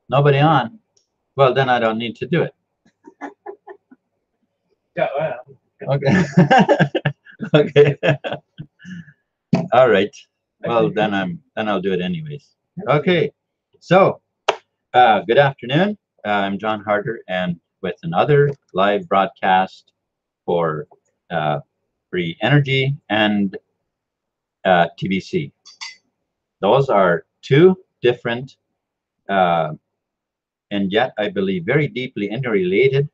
Nobody on? Well, then I don't need to do it. Yeah, well. Okay. Okay. All right. Well, then I'll do it anyways. Okay. So, good afternoon. I'm John Harder, and with another live broadcast for Free Energy and TBC. Those are two different and yet I believe very deeply interrelated,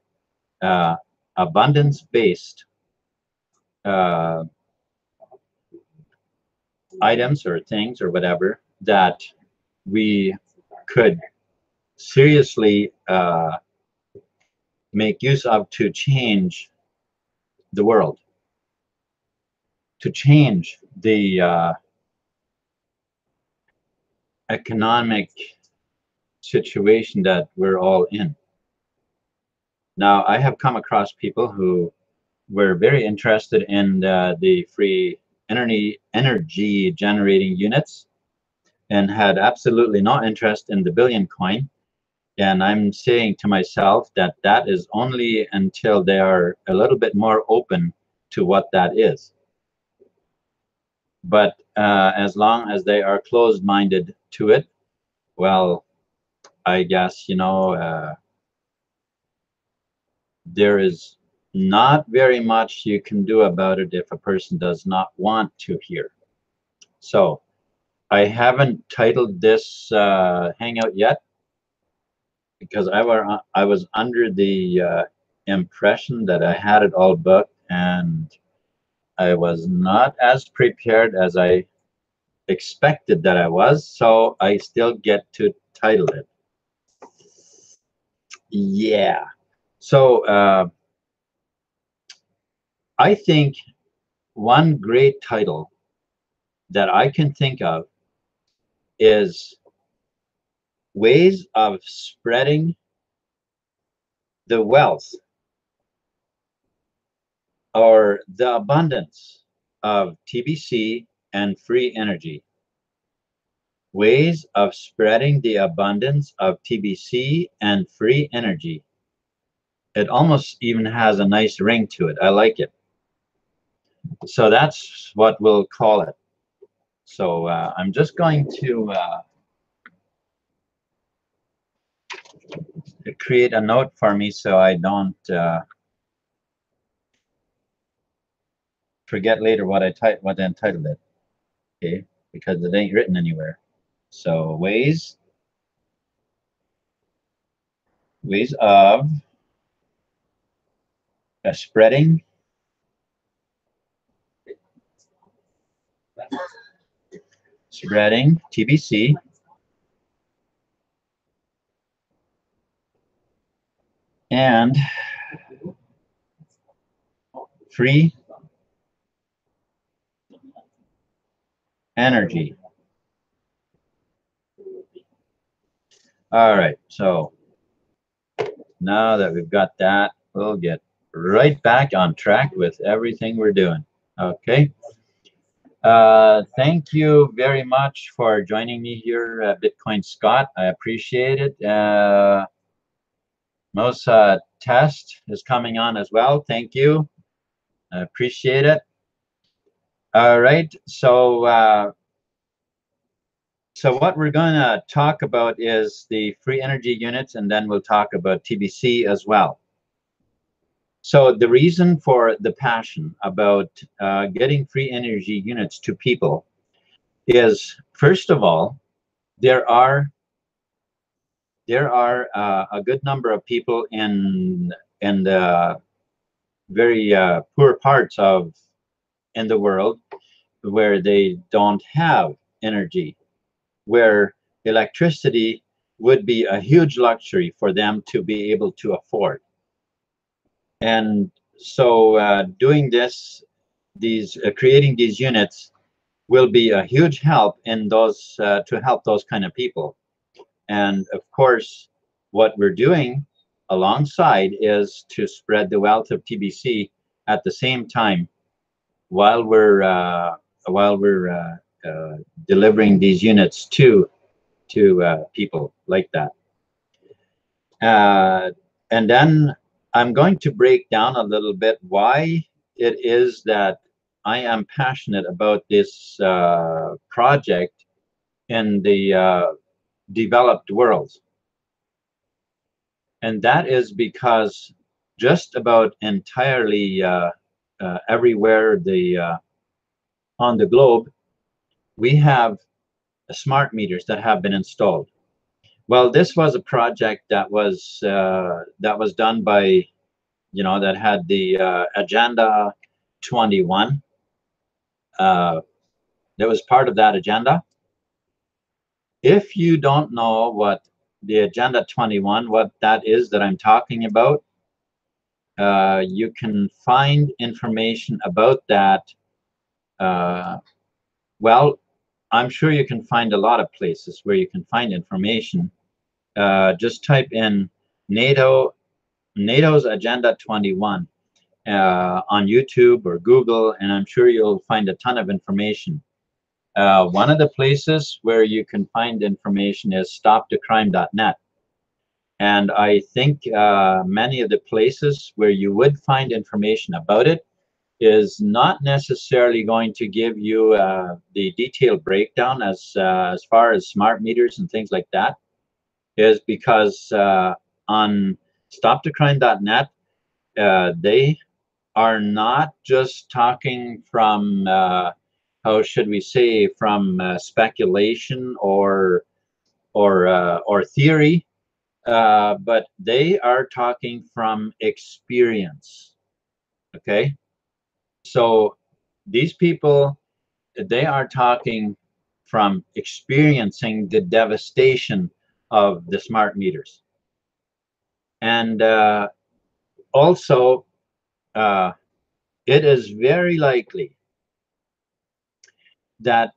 abundance-based items or things or whatever that we could seriously make use of to change the world, to change the economic situation that we're all in. Now, I have come across people who were very interested in the free energy generating units and had absolutely no interest in the billion coin. And I'm saying to myself that that is only until they are a little bit more open to what that is. But as long as they are closed-minded to it, well, I guess, you know, there is not very much you can do about it if a person does not want to hear. So I haven't titled this hangout yet because I was under the impression that I had it all booked, and I was not as prepared as I expected that I was, so I still get to title it. Yeah. So I think one great title that I can think of is Ways of Spreading the Wealth or the Abundance of TBC and Free Energy. Ways of Spreading the Abundance of TBC and Free Energy. It almost even has a nice ring to it. I like it. So that's what we'll call it. So I'm just going to create a note for me so I don't forget later what I entitled it. Okay, because it ain't written anywhere. So ways of spreading TBC and free energy. All right, so now that we've got that, we'll get right back on track with everything we're doing. Okay. Thank you very much for joining me here, Bitcoin Scott. I appreciate it. Mosa Test is coming on as well. Thank you. I appreciate it. All right. So what we're going to talk about is the free energy units, and then we'll talk about TBC as well. So the reason for the passion about getting free energy units to people is, first of all, there are a good number of people in the very poor parts in the world where they don't have energy, where electricity would be a huge luxury for them to be able to afford. And so doing this, creating these units will be a huge help in those to help those kind of people. And of course, what we're doing alongside is to spread the wealth of TBC at the same time while we're delivering these units to people like that. And then I'm going to break down a little bit why it is that I am passionate about this project in the developed world. And that is because just about entirely everywhere on the globe, we have smart meters that have been installed. Well, this was a project that was done by, that had the Agenda 21. That was part of that agenda. If you don't know what the Agenda 21, what that is that I'm talking about, you can find information about that. Well, I'm sure you can find a lot of places where you can find information. Just type in NATO's Agenda 21 on YouTube or Google, and I'm sure you'll find a ton of information. One of the places where you can find information is stopthecrime.net. And I think many of the places where you would find information about it is not necessarily going to give you the detailed breakdown as far as smart meters and things like that, is because on stopthecrime.net, they are not just talking from, how should we say, from speculation or theory, but they are talking from experience. Okay, so these people, they are talking from experiencing the devastation of the smart meters. And also, it is very likely that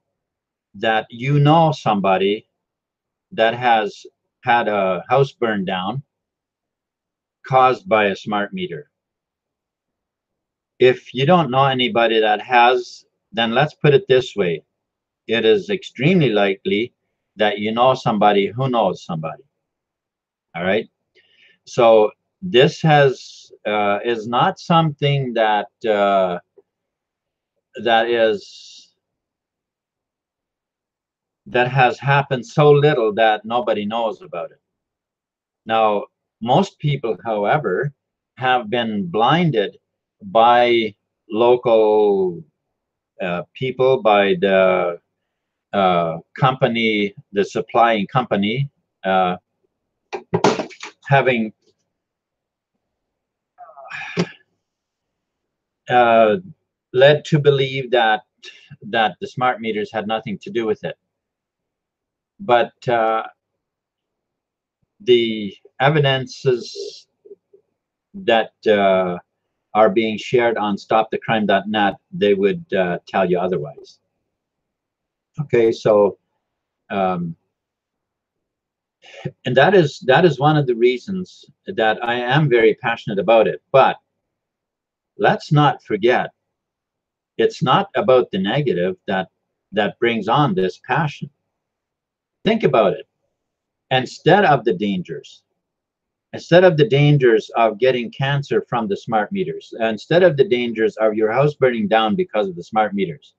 you know somebody that has had a house burned down caused by a smart meter. If you don't know anybody that has, then let's put it this way. It is extremely likely that you know somebody who knows somebody. All right. So this has is not something that has happened so little that nobody knows about it. Now, most people, however, have been blinded by local people, by the company, the supplying company, having led to believe that the smart meters had nothing to do with it. But the evidences that are being shared on stopthecrime.net, they would tell you otherwise. Okay, so and that is one of the reasons that I am very passionate about it. But let's not forget, it's not about the negative that brings on this passion. Think about it. Instead of the dangers of getting cancer from the smart meters, instead of the dangers of your house burning down because of the smart meters,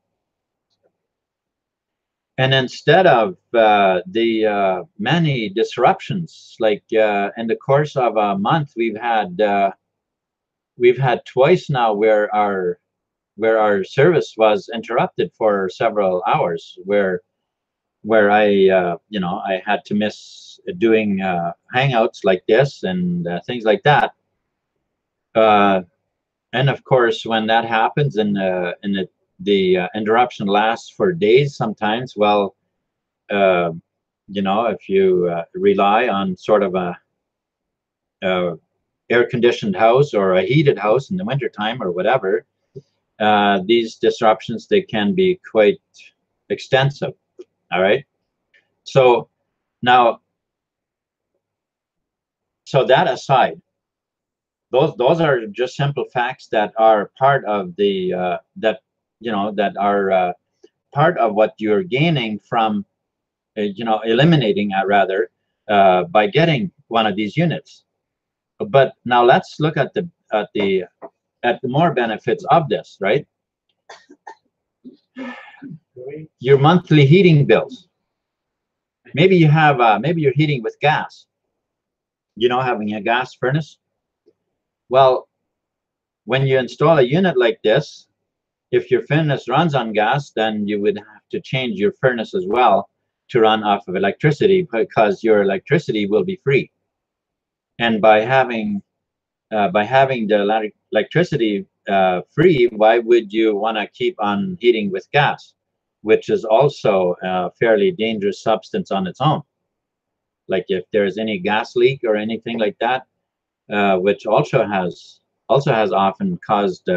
and instead of the many disruptions, like in the course of a month, we've had twice now where our service was interrupted for several hours, where I I had to miss doing hangouts like this and things like that. And of course, when that happens and the interruption lasts for days sometimes, well, if you rely on sort of a air-conditioned house or a heated house in the wintertime or whatever, these disruptions, they can be quite extensive. All right. So now, so that aside, those are just simple facts that are part of the that are part of what you're gaining from eliminating rather by getting one of these units. But now let's look at the more benefits of this, right? Your monthly heating bills. Maybe you have maybe you're heating with gas. You know, having a gas furnace. Well, when you install a unit like this, if your furnace runs on gas, then you would have to change your furnace as well to run off of electricity, because your electricity will be free. And by having the electricity free, why would you want to keep on heating with gas, which is also a fairly dangerous substance on its own? Like if there's any gas leak or anything like that, which also has often caused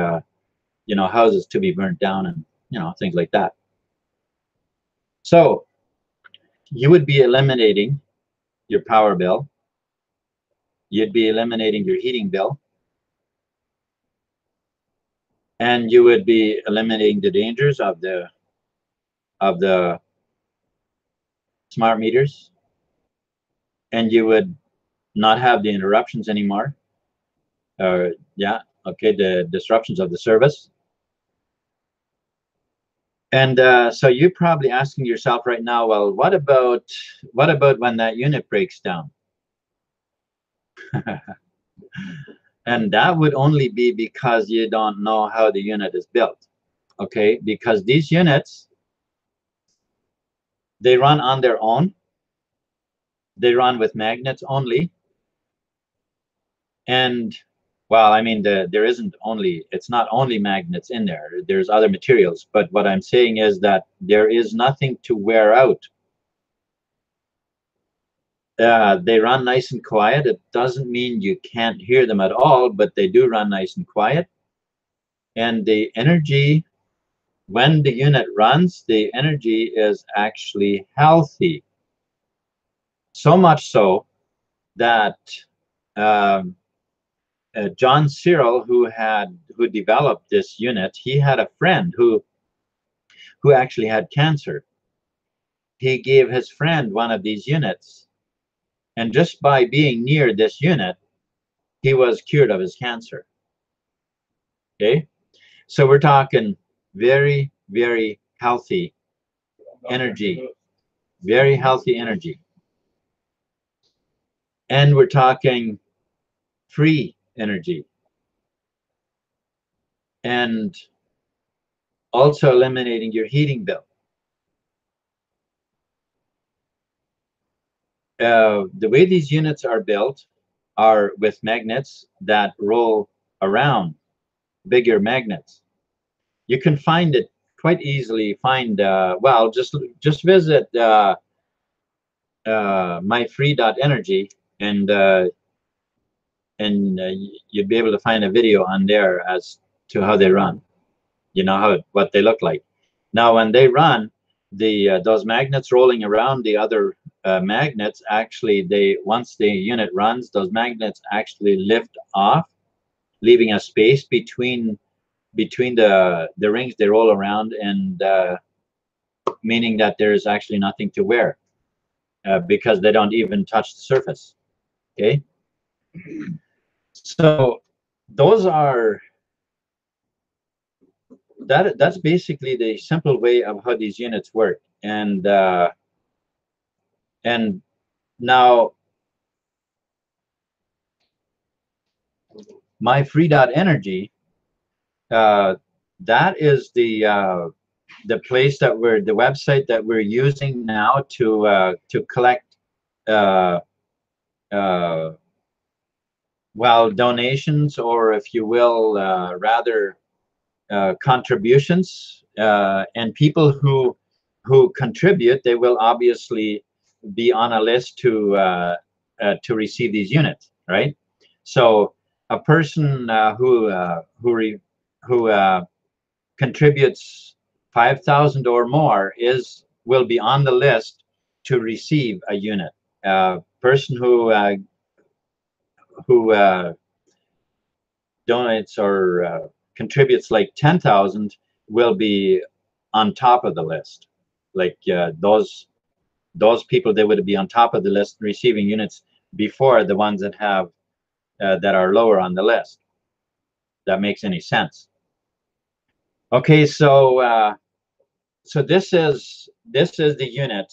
you know, houses to be burnt down and, you know, things like that. So you would be eliminating your power bill. You'd be eliminating your heating bill. And you would be eliminating the dangers of the smart meters. And you would not have the interruptions anymore. Yeah, okay, the disruptions of the service. And so you're probably asking yourself right now, well, what about when that unit breaks down? And that would only be because you don't know how the unit is built. Okay, because these units, they run on their own. They run with magnets only. And well, I mean, it's not only magnets in there. There's other materials. But what I'm saying is that there is nothing to wear out. They run nice and quiet. It doesn't mean you can't hear them at all, but they do run nice and quiet. And the energy, when the unit runs, the energy is actually healthy. So much so that John Cyril, who developed this unit, he had a friend who actually had cancer. He gave his friend one of these units, and just by being near this unit, he was cured of his cancer. Okay, so we're talking very, very healthy energy, very healthy energy, and we're talking free energy, and also eliminating your heating bill. The way these units are built are with magnets that roll around, bigger magnets. You can find it quite easily. Well, just visit Myfree.energy, and you'd be able to find a video on there as to how they run. You know what they look like. Now, when they run, those magnets rolling around the other magnets, actually, once the unit runs, those magnets actually lift off, leaving a space between the rings they roll around, and meaning that there's actually nothing to wear, because they don't even touch the surface. Okay, so that's basically the simple way of how these units work. And now Myfree.energy, that is the place the website that we're using now to collect well, donations, or if you will, rather contributions, and people who contribute, they will obviously be on a list to receive these units, right? So a person who contributes 5,000 or more will be on the list to receive a unit. Person who donates or contributes like 10,000 will be on top of the list. Like those people, they would be on top of the list receiving units before the ones that have that are lower on the list. That makes any sense? Okay, so so this is the unit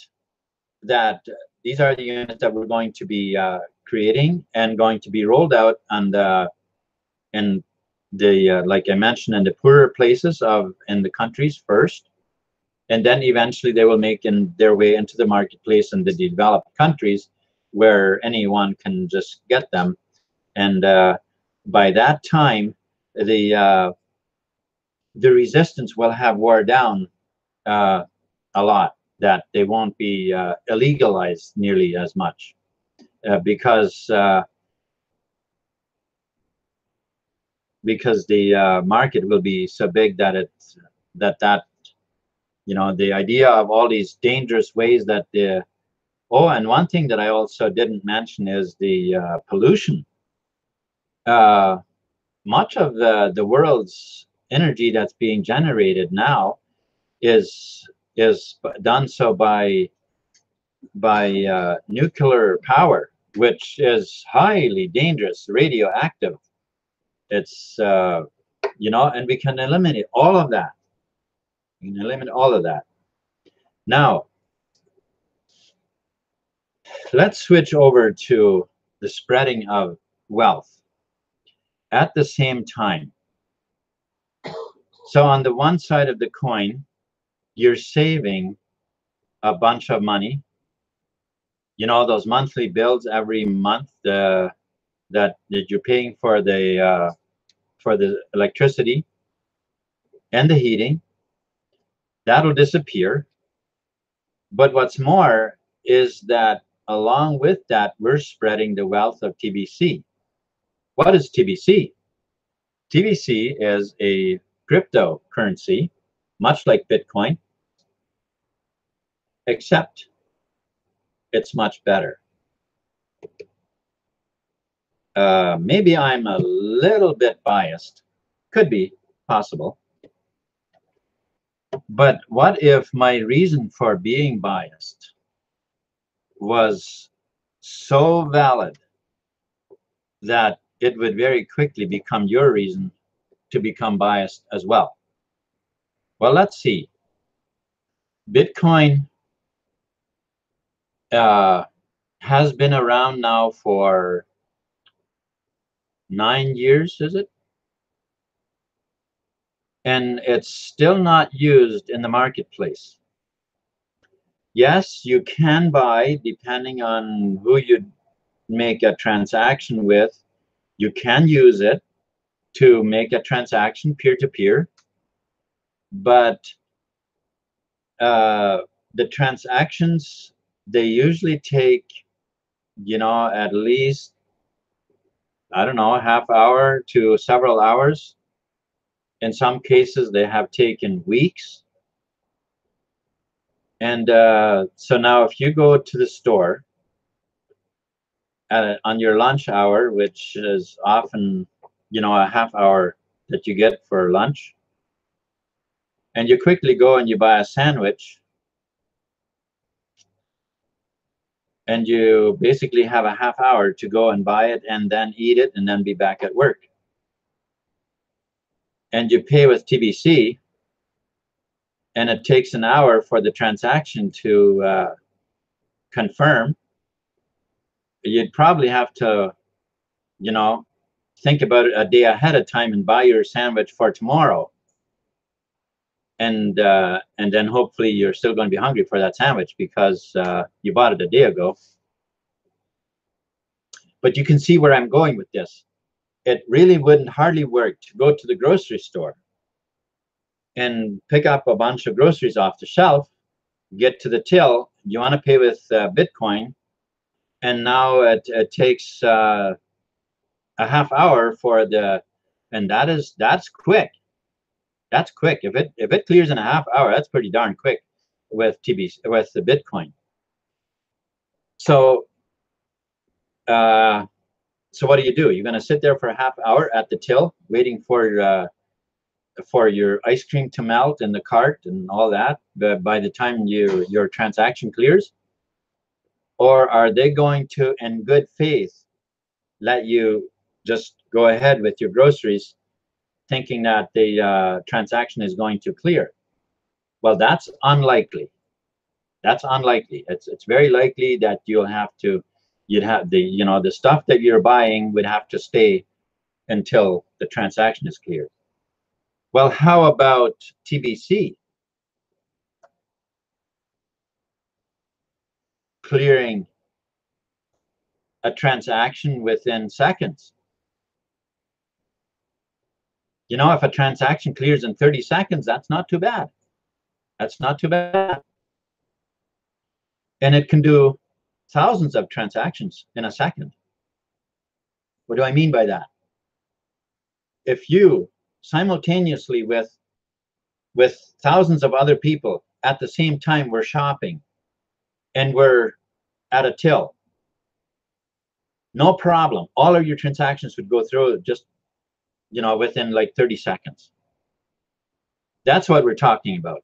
that these are the units that we're going to be creating and going to be rolled out on the like I mentioned, in the poorer places in the countries first, and then eventually they will make their way into the marketplace in the developed countries where anyone can just get them. And by that time, the resistance will have wore down a lot, that they won't be illegalized nearly as much because the market will be so big that the idea of all these dangerous ways that and one thing that I also didn't mention is the pollution. Much of the world's energy that's being generated now is done so by nuclear power, which is highly dangerous, radioactive. It's and we can eliminate all of that. We can eliminate all of that. Now, let's switch over to the spreading of wealth at the same time. So on the one side of the coin, you're saving a bunch of money. You know, those monthly bills every month that you're paying for the electricity and the heating, that'll disappear. But what's more is that along with that, we're spreading the wealth of TBC. What is TBC? TBC is a cryptocurrency, much like Bitcoin, except it's much better. Maybe I'm a little bit biased. Could be possible. But what if my reason for being biased was so valid that it would very quickly become your reason to become biased as well? Well, let's see. Bitcoin has been around now for 9 years, is it? And it's still not used in the marketplace. Yes, you can buy, depending on who you make a transaction with, you can use it to make a transaction peer-to-peer, but the transactions, they usually take, at least, I don't know, a half hour to several hours. In some cases, they have taken weeks. And so now if you go to the store on your lunch hour, which is often, a half hour that you get for lunch, and you quickly go and you buy a sandwich, and you basically have a half hour to go and buy it and then eat it and then be back at work. And you pay with TBC, and it takes an hour for the transaction to confirm. You'd probably have to, think about it a day ahead of time and buy your sandwich for tomorrow. And then hopefully you're still going to be hungry for that sandwich because you bought it a day ago. But you can see where I'm going with this. It really wouldn't hardly work to go to the grocery store and pick up a bunch of groceries off the shelf, get to the till, you want to pay with Bitcoin, and now it takes a half hour for and that's quick. That's quick. If it clears in a half hour, that's pretty darn quick with with the Bitcoin. So so what do? You're going to sit there for a half hour at the till waiting for your ice cream to melt in the cart and all that. But by the time your transaction clears, Or are they going to, in good faith, let you just go ahead with your groceries thinking that the transaction is going to clear? Well, that's unlikely. That's unlikely. It's very likely that you'd have the the stuff that you're buying would have to stay until the transaction is cleared. Well, how about TBC? Clearing a transaction within seconds. You know, if a transaction clears in 30 seconds, that's not too bad. That's not too bad. And it can do thousands of transactions in a second. What do I mean by that? If you simultaneously with thousands of other people at the same time were shopping and we're at a till, no problem. All of your transactions would go through just, within like 30 seconds. That's what we're talking about.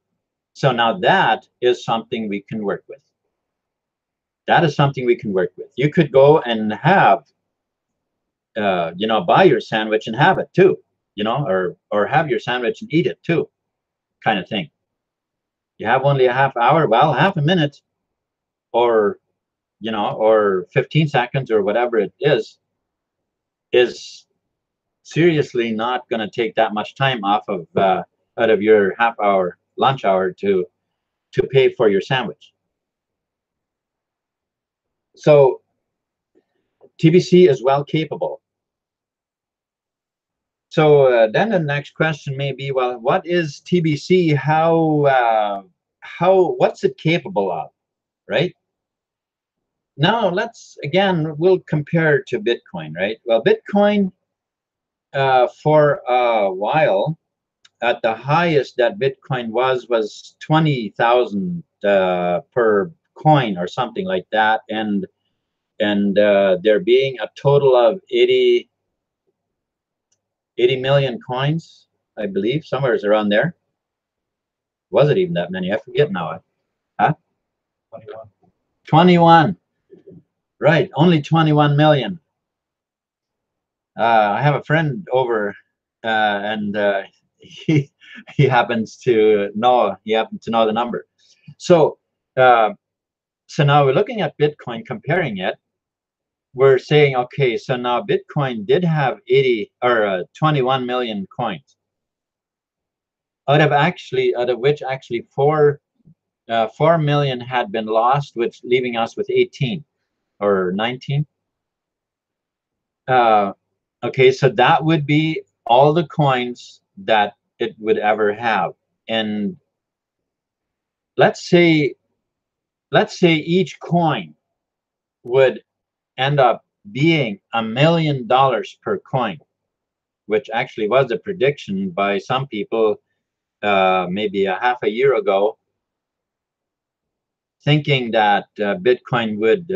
So now that is something we can work with. That is something we can work with. You could go and have, buy your sandwich and have it too, or have your sandwich and eat it too, kind of thing. You have only a half hour, well, half a minute, or 15 seconds or whatever it is seriously not going to take that much time off of out of your half hour lunch hour to pay for your sandwich. So TBC is well capable. So then the next question may be, well, what is TBC? What's it capable of, right? Now we'll compare to Bitcoin, right? Well, Bitcoin for a while, at the highest that Bitcoin was 20,000 per coin or something like that, and there being a total of 80 million coins, I believe, somewhere around there. Was it even that many? I forget now. Huh? 21. Right, only 21 million. I have a friend over, and he happens to know the number. So now we're looking at Bitcoin, comparing it. We're saying, okay, so now Bitcoin did have 21 million coins, out of which 4 million had been lost, which leaving us with 18 or 19. Okay, so that would be all the coins that it would ever have. And let's say each coin would end up being $1 million per coin, which actually was a prediction by some people maybe a half a year ago, thinking that Bitcoin would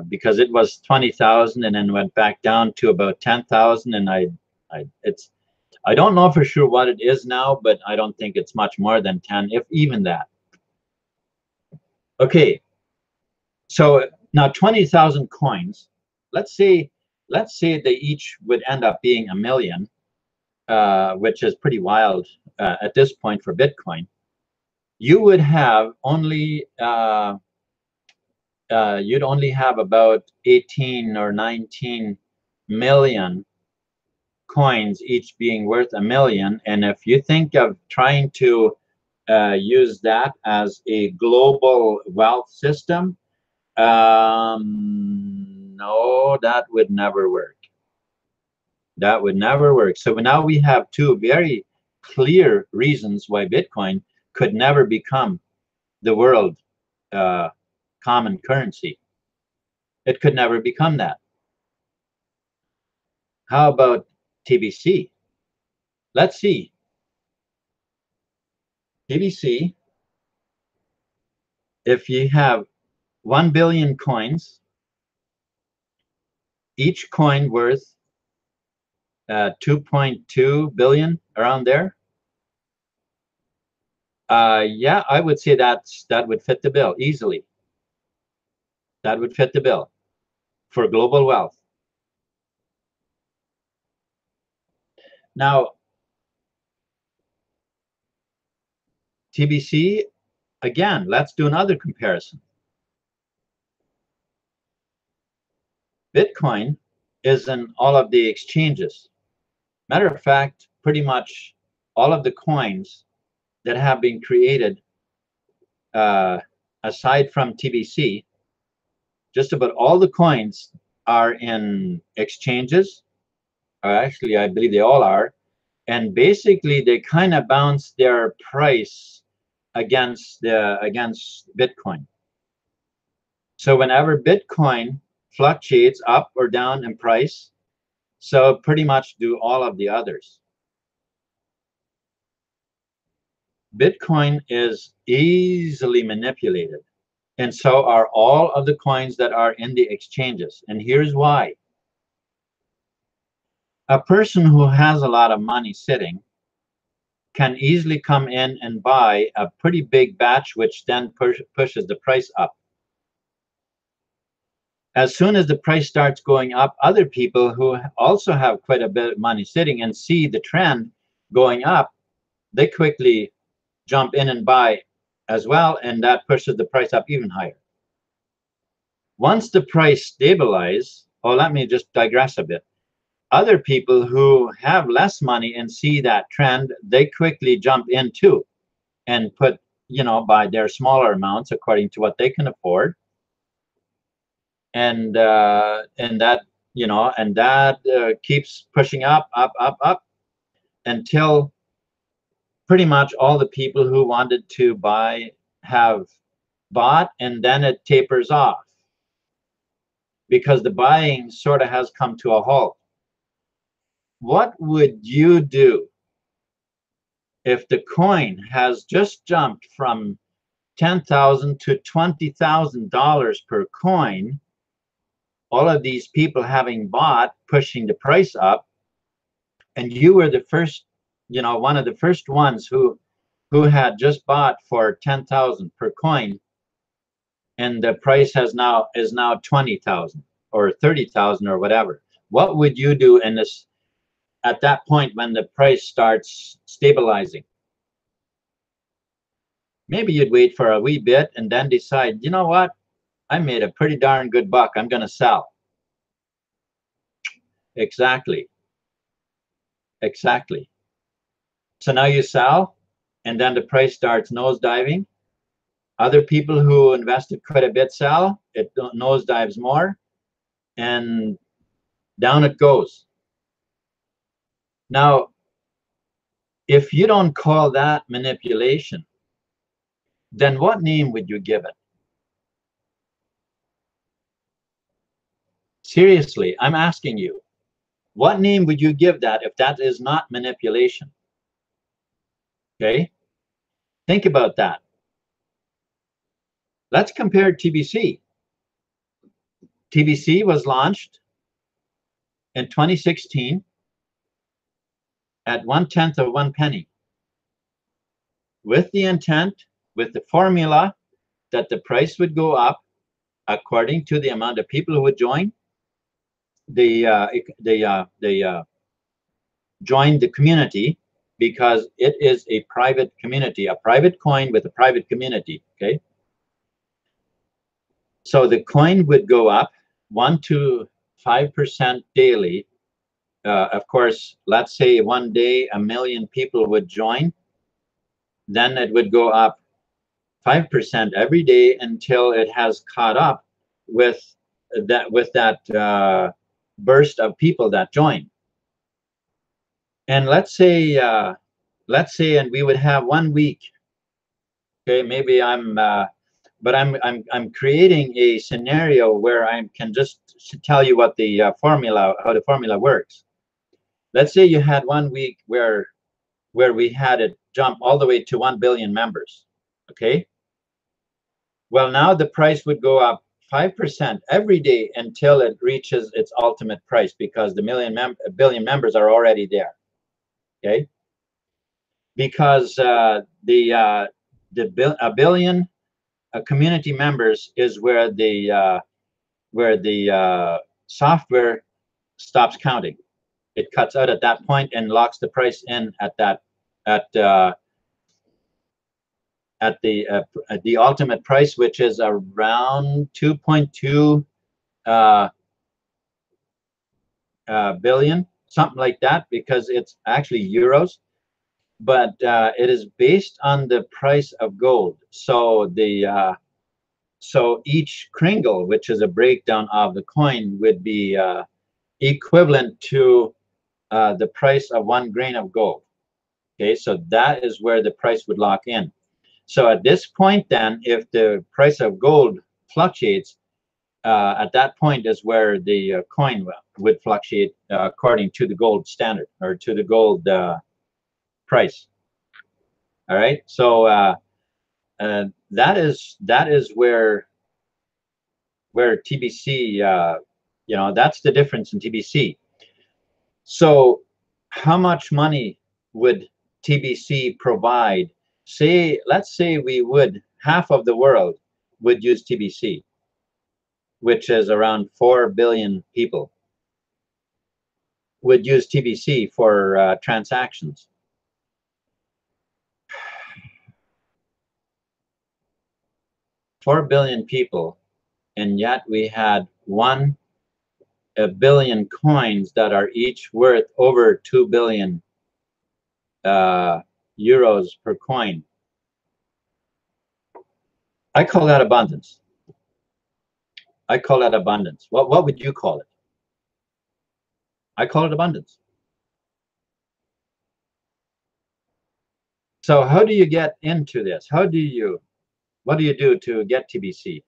because it was 20,000 and then went back down to about 10,000, and I don't know for sure what it is now, but I don't think it's much more than 10, if even that. Okay, so now 20,000 coins. Let's say they each would end up being $1 million, which is pretty wild at this point for Bitcoin. You would have only you'd only have about 18 or 19 million coins, each being worth $1 million. And if you think of trying to use that as a global wealth system, no, that would never work. That would never work. So now we have two very clear reasons why Bitcoin could never become the world common currency. It could never become that. How about TBC? Let's see. TBC, if you have 1 billion coins, each coin worth 2.2 billion, around there. Yeah, I would say that would fit the bill easily. That would fit the bill for global wealth. Now, TBC, again, let's do another comparison. Bitcoin is in all of the exchanges. Matter of fact, pretty much all of the coins that have been created, aside from TBC, just about all the coins are in exchanges. Actually, I believe they all are. And basically, they kind of bounce their price against Bitcoin. So whenever Bitcoin fluctuates up or down in price, so pretty much do all of the others. Bitcoin is easily manipulated, and so are all of the coins that are in the exchanges. And here's why. A person who has a lot of money sitting can easily come in and buy a pretty big batch, which then pushes the price up. As soon as the price starts going up, other people who also have quite a bit of money sitting and see the trend going up, they quickly jump in and buy as well, and that pushes the price up even higher. Once the price stabilizes, or let me just digress a bit, other people who have less money and see that trend, they quickly jump in too and put, buy their smaller amounts according to what they can afford. And that keeps pushing up until pretty much all the people who wanted to buy have bought, and then it tapers off because the buying sort of has come to a halt. What would you do if the coin has just jumped from $10,000 to $20,000 per coin? All of these people having bought, pushing the price up, and you were the first, one of the first ones who had just bought for 10,000 per coin, and the price is now 20,000 or 30,000 or whatever. What would you do in this at that point when the price starts stabilizing? Maybe you'd wait for a wee bit and then decide, you know what? I made a pretty darn good buck. I'm going to sell. Exactly. So now you sell, and then the price starts nosediving. Other people who invested quite a bit sell, it nosedives more, and down it goes. Now, if you don't call that manipulation, then what name would you give it? Seriously, I'm asking you, what name would you give that if that is not manipulation? Okay, think about that. Let's compare TBC. TBC was launched in 2016 at 1/10 of 1 penny, with the intent, with the formula that the price would go up according to the amount of people who would join. They joined the community because it is a private community, a private coin with a private community. Okay, so the coin would go up 1 to 5% daily. Of course, let's say one day 1 million people would join, then it would go up 5% every day until it has caught up with that burst of people that join. And let's say, and we would have 1 week. Okay, maybe but I'm creating a scenario where I can just tell you what the how the formula works. Let's say you had 1 week where we had it jump all the way to 1 billion members. Okay. Well, now the price would go up 5% every day until it reaches its ultimate price, because the billion members are already there. Okay. Because a billion community members is where the software stops counting. It cuts out at that point and locks the price in at that at the ultimate price, which is around 2.2 billion, something like that, because it's actually euros, but it is based on the price of gold. So so each kringle, which is a breakdown of the coin, would be equivalent to the price of 1 grain of gold. Okay, so that is where the price would lock in. So at this point, then, if the price of gold fluctuates, at that point is where the coin would fluctuate according to the gold standard, or to the gold price. All right, so that is where TBC, you know, that's the difference in TBC. So how much money would TBC provide? Let's say half of the world would use TBC, which is around 4 billion people would use TBC for transactions. Four billion people, and yet we had 1 billion coins that are each worth over 2 billion euros per coin. I call that abundance. I call that abundance. What would you call it? I call it abundance. So how do you get into this? What do you do to get TBC?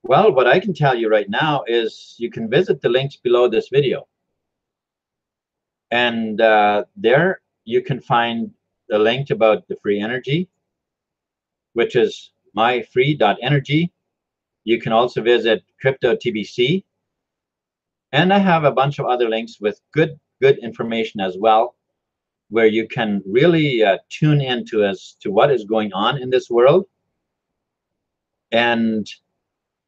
Well, what I can tell you right now is you can visit the links below this video. And there you can find the link about the free energy, which is Myfree.energy. You can also visit Crypto TBC. And I have a bunch of other links with good information as well, where you can really tune into as to what is going on in this world and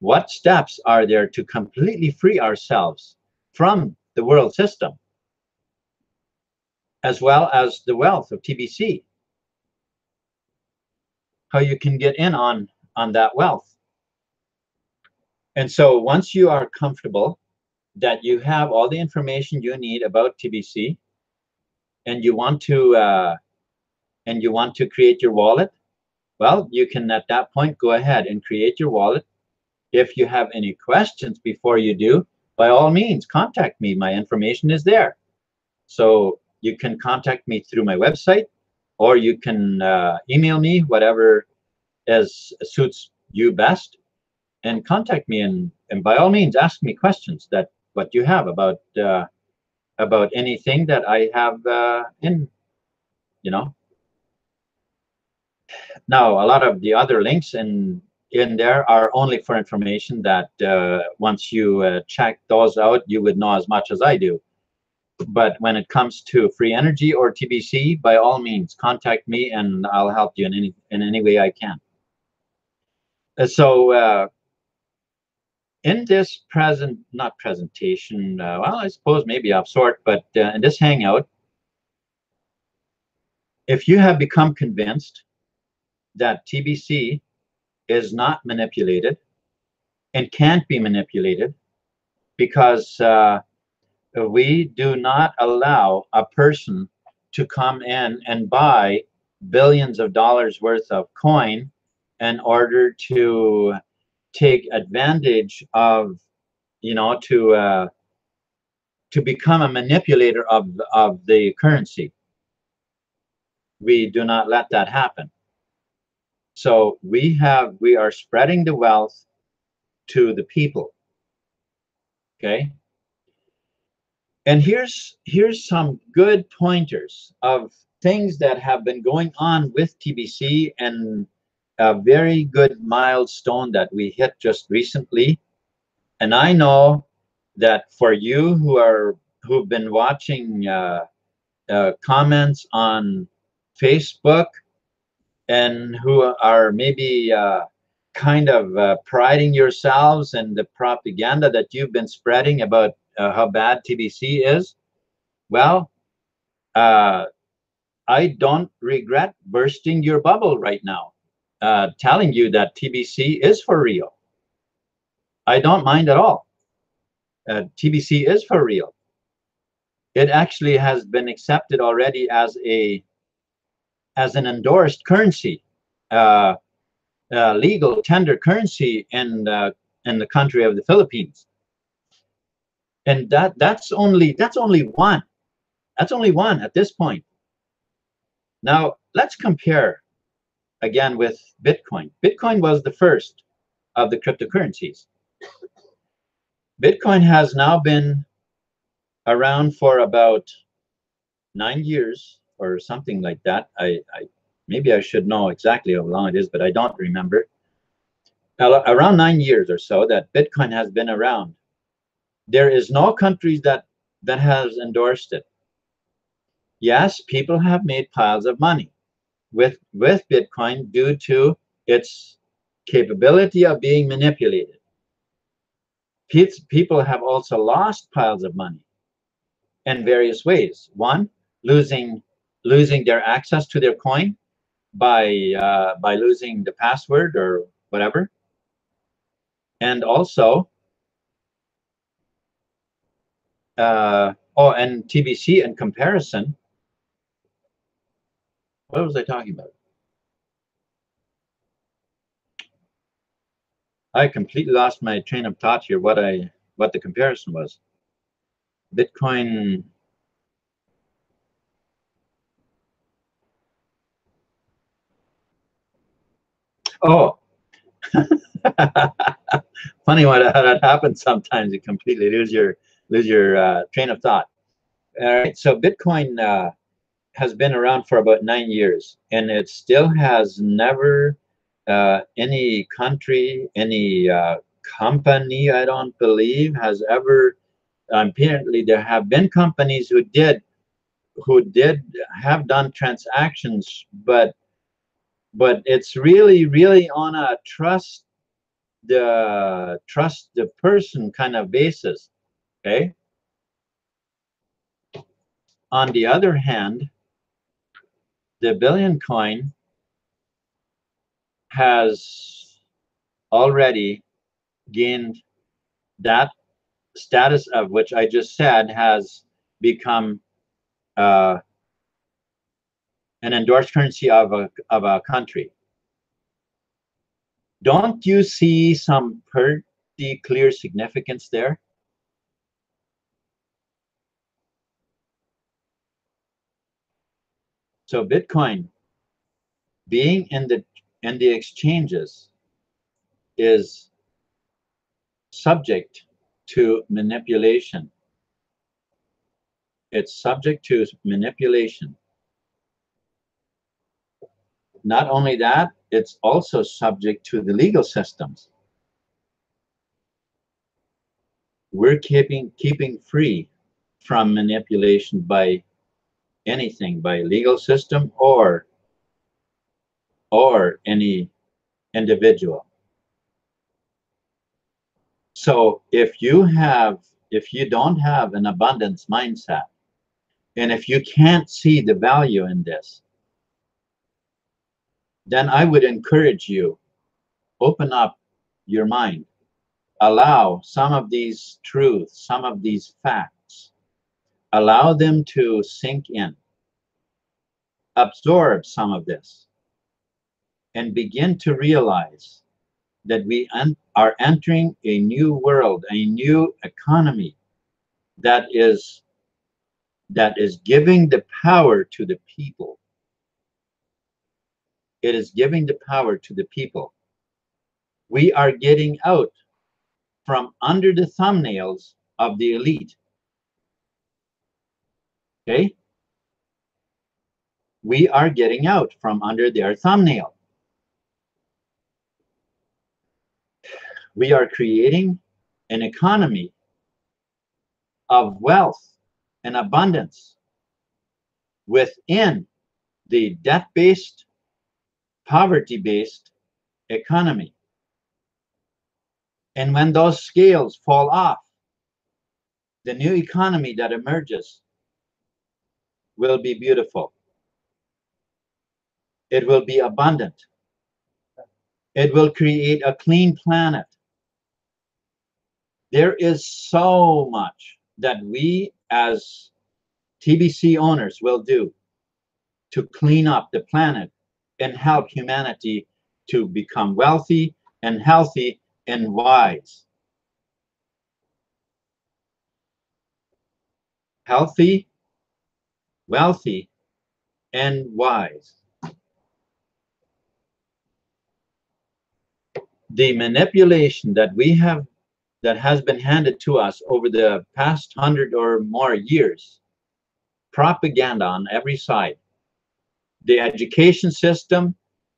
what steps are there to completely free ourselves from the world system, as well as the wealth of TBC, how you can get in on that wealth. And so once you are comfortable that you have all the information you need about TBC, and you want to create your wallet, well, you can at that point go ahead and create your wallet. If you have any questions before you do, by all means, contact me. My information is there. So you can contact me through my website, or you can email me, whatever suits you best, and contact me. And by all means, ask me questions that what you have about anything that I have you know. Now, a lot of the other links in there are only for information that once you check those out, you would know as much as I do. But when it comes to free energy or TBC, by all means, contact me and I'll help you in any way I can. So in this not presentation, well, I suppose maybe of sort, but in this hangout, if you have become convinced that TBC is not manipulated and can't be manipulated, because we do not allow a person to come in and buy billions of dollars worth of coin in order to take advantage of, you know, to become a manipulator of the currency. We do not let that happen. So we are spreading the wealth to the people. Okay. And here's some good pointers of things that have been going on with TBC, and a very good milestone that we hit just recently. And I know that for you who've been watching comments on Facebook, and who are maybe kind of priding yourselves in the propaganda that you've been spreading about how bad TBC is, well, I don't regret bursting your bubble right now, telling you that TBC is for real. I don't mind at all. TBC is for real. It actually has been accepted already as an endorsed currency, legal tender currency in the country of the Philippines. And that's only one. That's only one at this point. Now let's compare again with Bitcoin. Bitcoin was the first of the cryptocurrencies. Bitcoin has now been around for about 9 years or something like that. Maybe I should know exactly how long it is, but I don't remember. Around 9 years or so that Bitcoin has been around. There is no countries that has endorsed it. Yes, people have made piles of money with Bitcoin due to its capability of being manipulated. People have also lost piles of money in various ways. One, losing their access to their coin by losing the password or whatever, and also and TBC in comparison. What was I talking about? I completely lost my train of thought here. What the comparison was. Bitcoin. Oh, funny how that happens sometimes. You completely lose your train of thought. All right, so Bitcoin has been around for about 9 years, and it still has never any country, any company, I don't believe, has ever. Apparently, there have been companies who did have done transactions, but it's really on a trust the person kind of basis. Okay. On the other hand, the Billion coin has already gained that status of which I just said has become an endorsed currency of a country. Don't you see some pretty clear significance there? So Bitcoin being in the exchanges is subject to manipulation. It's subject to manipulation. Not only that, it's also subject to the legal systems. We're keeping free from manipulation by anything, by legal system or any individual. So if you don't have an abundance mindset, and if you can't see the value in this, then I would encourage you, open up your mind, allow some of these truths, some of these facts, allow them to sink in, absorb some of this, and begin to realize that we are entering a new world, a new economy that is giving the power to the people. It is giving the power to the people. We are getting out from under the thumbnails of the elite. Okay? We are getting out from under their thumbnail. We are creating an economy of wealth and abundance within the debt-based, poverty-based economy. And when those scales fall off, the new economy that emerges will be beautiful. It will be abundant. It will create a clean planet. There is so much that we as TBC owners will do to clean up the planet and help humanity to become wealthy and healthy and wise. Healthy, wealthy, and wise. The manipulation that we have, that has been handed to us over the past 100 or more years, propaganda on every side, the education system,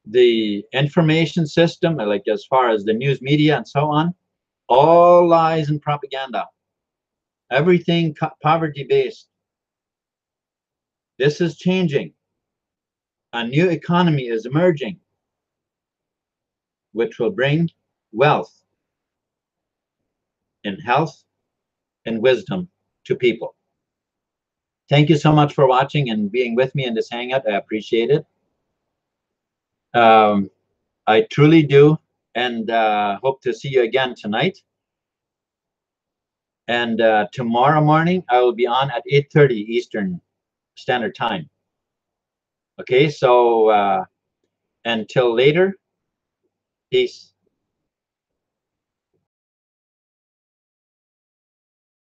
the information system, like as far as the news media and so on, all lies and propaganda. Everything poverty based. This is changing. A new economy is emerging, which will bring wealth and health and wisdom to people. Thank you so much for watching and being with me in this hangout. I appreciate it. I truly do, and hope to see you again tonight. And tomorrow morning, I will be on at 8:30 Eastern Standard Time. Okay, so until later, peace.